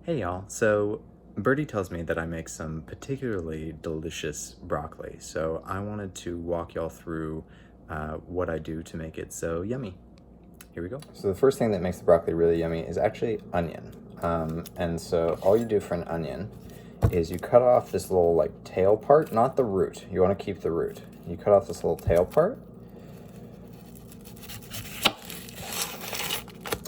Hey y'all, so Birdie tells me that I make some particularly delicious broccoli, so I wanted to walk y'all through what I do to make it so yummy. Here we go. So the first thing that makes the broccoli really yummy is actually onion. And so all you do for an onion is you cut off this little like tail part, not the root. You want to keep the root. You cut off this little tail part,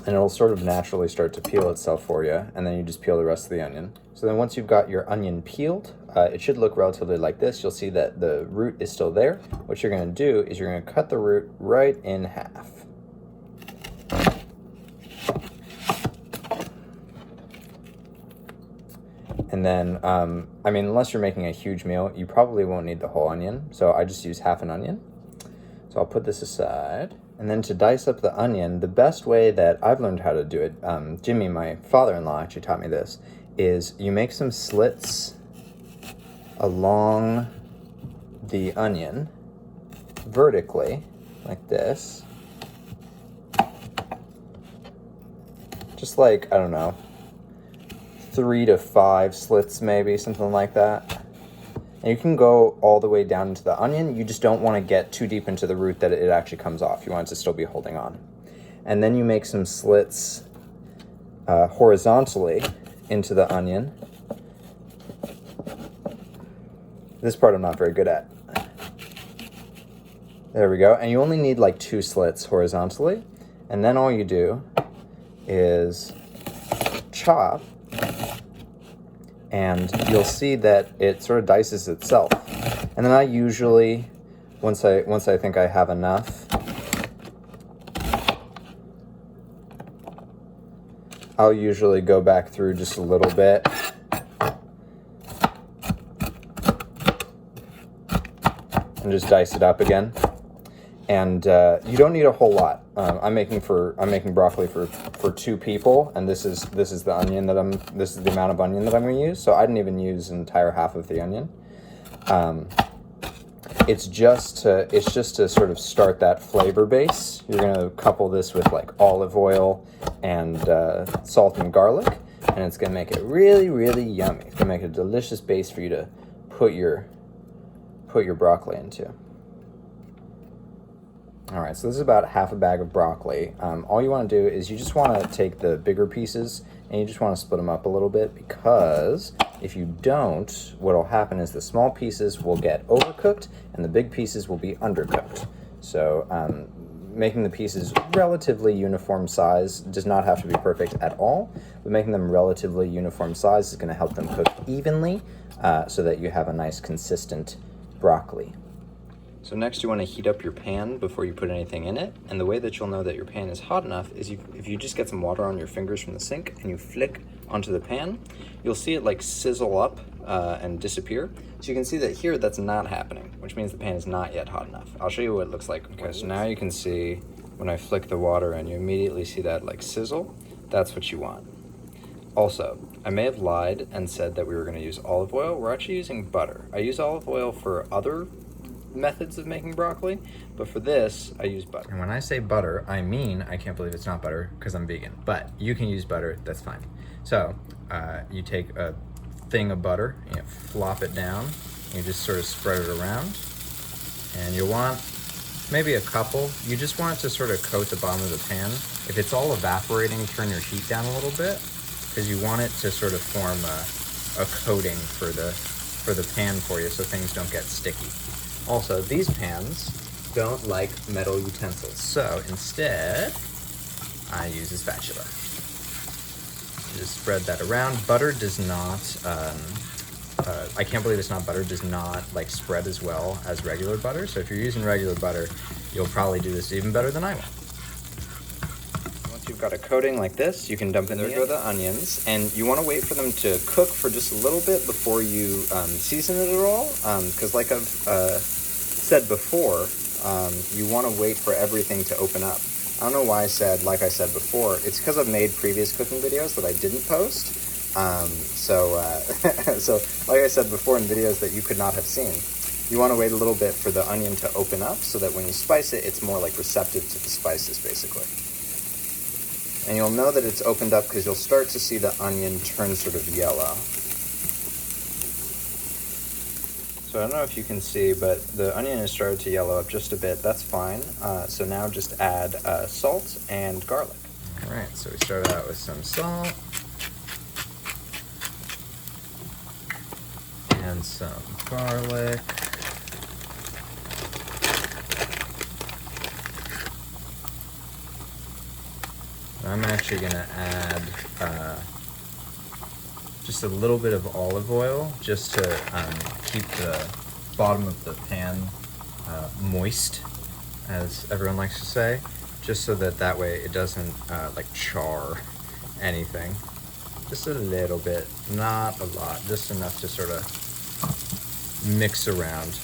and it'll sort of naturally start to peel itself for you, and then you just peel the rest of the onion. So then once you've got your onion peeled, it should look relatively like this. You'll see that the root is still there. What you're going to do is you're going to cut the root right in half. And then, unless you're making a huge meal, you probably won't need the whole onion. So I just use half an onion. So I'll put this aside. And then to dice up the onion, the best way that I've learned how to do it, Jimmy, my father-in-law, actually taught me this, is you make some slits along the onion vertically, like this. Just like, I don't know, 3 to 5 slits maybe, something like that. And you can go all the way down into the onion. You just don't want to get too deep into the root that it actually comes off. You want it to still be holding on. And then you make some slits horizontally into the onion. This part I'm not very good at. There we go. And you only need like 2 slits horizontally. And then all you do is chop. And you'll see that it sort of dices itself. And then I usually, once I think I have enough, I'll usually go back through just a little bit. And just dice it up again. And you don't need a whole lot. I'm making broccoli for 2 people, and this is the onion that this is the amount of onion that I'm going to use. So I didn't even use an entire half of the onion. It's just to sort of start that flavor base. You're going to couple this with like olive oil and salt and garlic, and it's going to make it really, really yummy. It's going to make a delicious base for you to put your broccoli into. All right, so this is about half a bag of broccoli. All you want to do is you just want to take the bigger pieces and you just want to split them up a little bit, because if you don't, what will happen is the small pieces will get overcooked and the big pieces will be undercooked. So making the pieces relatively uniform size does not have to be perfect at all, but making them relatively uniform size is going to help them cook evenly so that you have a nice consistent broccoli. So next you want to heat up your pan before you put anything in it, and the way that you'll know that your pan is hot enough is if you just get some water on your fingers from the sink and you flick onto the pan, you'll see it like sizzle up and disappear. So you can see that here that's not happening, which means the pan is not yet hot enough. I'll show you what it looks like. Okay, so now you can see when I flick the water and you immediately see that like sizzle. That's what you want. Also, I may have lied and said that we were going to use olive oil. We're actually using butter. I use olive oil for other methods of making broccoli, but for this I use butter. And when I say butter, I mean, I can't believe it's not butter because I'm vegan, but you can use butter, that's fine. So you take a thing of butter and you flop it down, and you just sort of spread it around, and you want maybe a couple. You just want it to sort of coat the bottom of the pan. If it's all evaporating, turn your heat down a little bit, because you want it to sort of form a coating for the pan for you so things don't get sticky. Also, these pans don't like metal utensils, so instead, I use a spatula. Just spread that around. Butter does not, I can't believe it's not butter, does not like spread as well as regular butter, so if you're using regular butter, you'll probably do this even better than I will. Once you've got a coating like this, you can dump in the onions, and you want to wait for them to cook for just a little bit before you season it at all, because like I've said before, you want to wait for everything to open up. I don't know why I said like I said before. It's because I've made previous cooking videos that I didn't post. So like I said before in videos that you could not have seen, you want to wait a little bit for the onion to open up so that when you spice it, it's more like receptive to the spices, basically. And you'll know that it's opened up because you'll start to see the onion turn sort of yellow. So I don't know if you can see, but the onion has started to yellow up just a bit. That's fine. So now just add salt and garlic. All right, so we start out with some salt. And some garlic. I'm actually going to add just a little bit of olive oil just to keep the bottom of the pan moist, as everyone likes to say, just so that way it doesn't like char anything. Just a little bit, not a lot, just enough to sort of mix around.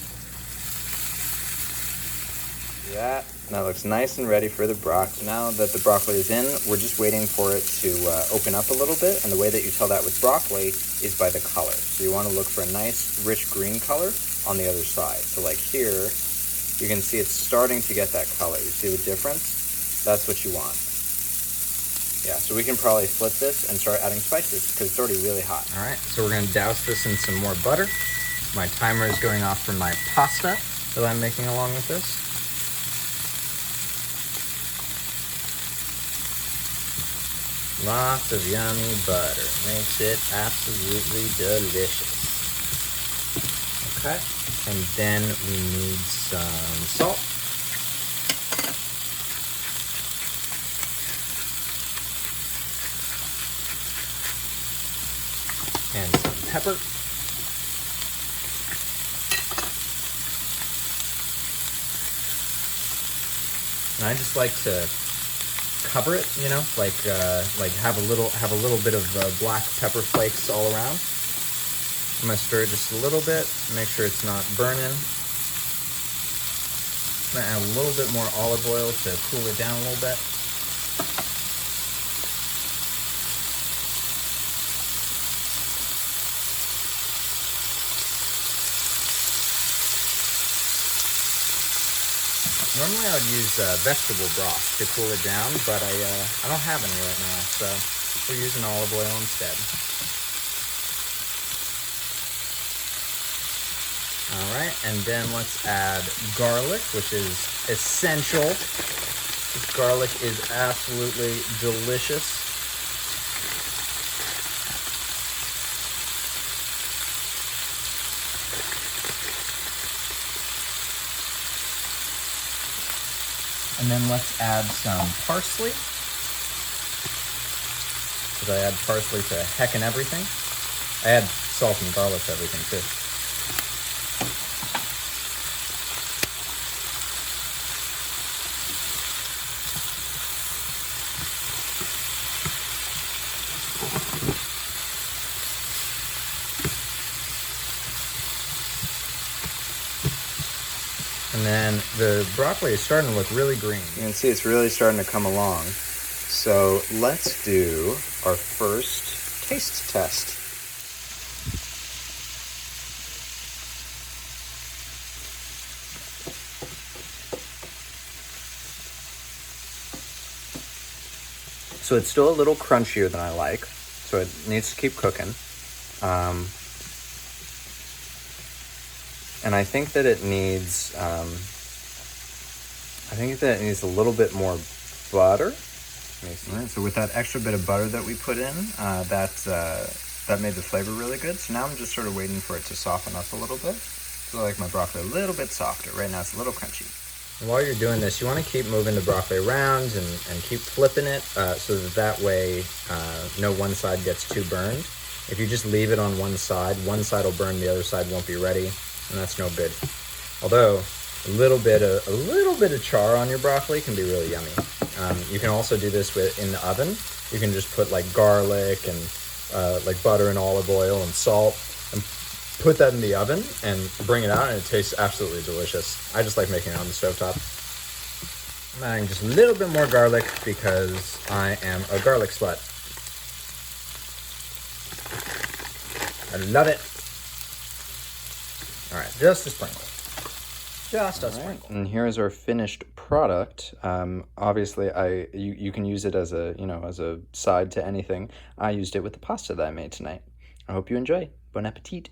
Yeah, that looks nice and ready for the broccoli. Now that the broccoli is in, we're just waiting for it to open up a little bit, and the way that you tell that with broccoli is by the color. So you want to look for a nice, rich green color on the other side. So like here, you can see it's starting to get that color. You see the difference? That's what you want. Yeah, so we can probably flip this and start adding spices because it's already really hot. All right, so we're going to douse this in some more butter. My timer is going off for my pasta that I'm making along with this. Lots of yummy butter. Makes it absolutely delicious. Okay, and then we need some salt. And some pepper. And I just like to cover it, you know, like have a little bit of black pepper flakes all around. I'm gonna stir it just a little bit, make sure it's not burning. I'm gonna add a little bit more olive oil to cool it down a little bit. Normally I would use vegetable broth to cool it down, but I don't have any right now, so we're using olive oil instead. All right, and then let's add garlic, which is essential. This garlic is absolutely delicious. And then let's add some parsley. Because I add parsley to heckin' everything. I add salt and garlic to everything too. And then the broccoli is starting to look really green. You can see it's really starting to come along. So let's do our first taste test. So it's still a little crunchier than I like, so it needs to keep cooking. And I think that it needs, a little bit more butter. All right, so with that extra bit of butter that we put in, that made the flavor really good. So now I'm just sort of waiting for it to soften up a little bit. So I like my broccoli a little bit softer. Right now it's a little crunchy. And while you're doing this, you want to keep moving the broccoli around and keep flipping it so that way no one side gets too burned. If you just leave it on one side will burn, the other side won't be ready, and that's no good. Although a little bit of char on your broccoli can be really yummy. You can also do this in the oven. You can just put like garlic and like butter and olive oil and salt and put that in the oven and bring it out, and it tastes absolutely delicious. I just like making it on the stovetop. I'm adding just a little bit more garlic because I am a garlic slut. I love it. All right, just a sprinkle. Just a sprinkle. And here is our finished product. Obviously, you can use it as a, as a side to anything. I used it with the pasta that I made tonight. I hope you enjoy. Bon appetit.